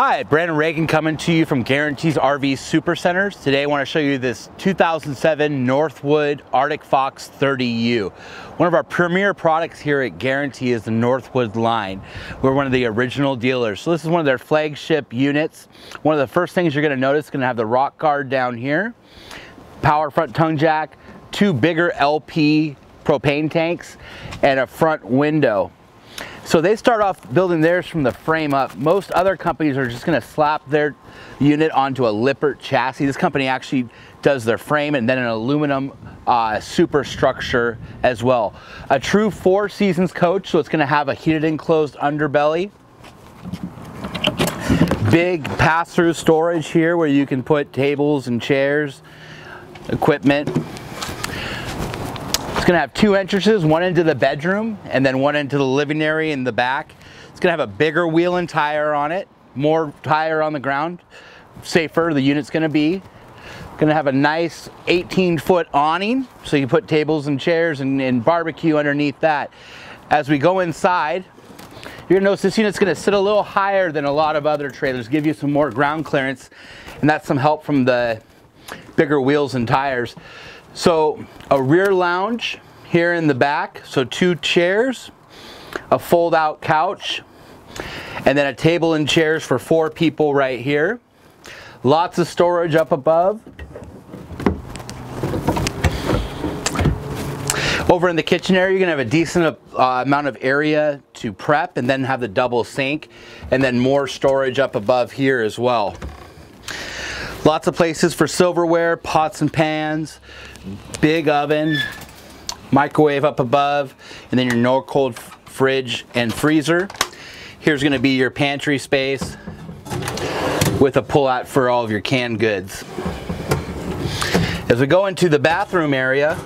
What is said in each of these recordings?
Hi, Brandon Reagan coming to you from Guarantees RV Supercenters. Today I want to show you this 2007 Northwood Arctic Fox 30U. One of our premier products here at Guarantee is the Northwood line. We're one of the original dealers. So this is one of their flagship units. One of the first things you're going to notice is going to have the rock guard down here, power front tongue jack, two bigger LP propane tanks, and a front window. So they start off building theirs from the frame up. Most other companies are just going to slap their unit onto a Lippert chassis. This company actually does their frame and then an aluminum superstructure as well. A true 4 seasons coach, so it's going to have a heated enclosed underbelly. Big pass-through storage here where you can put tables and chairs, equipment. It's going to have 2 entrances, one into the bedroom and then one into the living area in the back. It's going to have a bigger wheel and tire on it, more tire on the ground, safer the unit's going to be. Going to have a nice 18-foot awning, so you can put tables and chairs and barbecue underneath that. As we go inside, you're going to notice this unit's going to sit a little higher than a lot of other trailers, give you some more ground clearance, and that's some help from the bigger wheels and tires. So a rear lounge here in the back, so 2 chairs, a fold-out couch, and then a table and chairs for 4 people right here. Lots of storage up above. Over in the kitchen area, you're going to have a decent amount of area to prep and then have the double sink and then more storage up above here as well. Lots of places for silverware, pots and pans, big oven, microwave up above, and then your no-cold fridge and freezer. Here's going to be your pantry space with a pull-out for all of your canned goods. As we go into the bathroom area,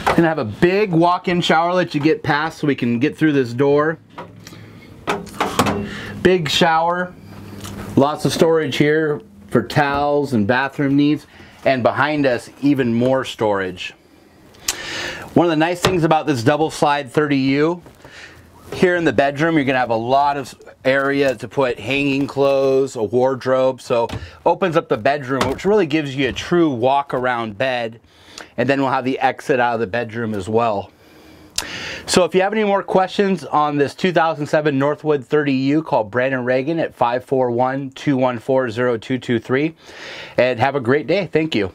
going to have a big walk-in shower that you get past so we can get through this door. Big shower, lots of storage here for towels and bathroom needs, and behind us even more storage. One of the nice things about this double slide 30U, here in the bedroom you're going to have a lot of area to put hanging clothes, a wardrobe, so opens up the bedroom, which really gives you a true walk around bed, and then we'll have the exit out of the bedroom as well. So if you have any more questions on this 2007 Northwood 30U, call Brandon Reagan at 541-214-0223, and have a great day. Thank you.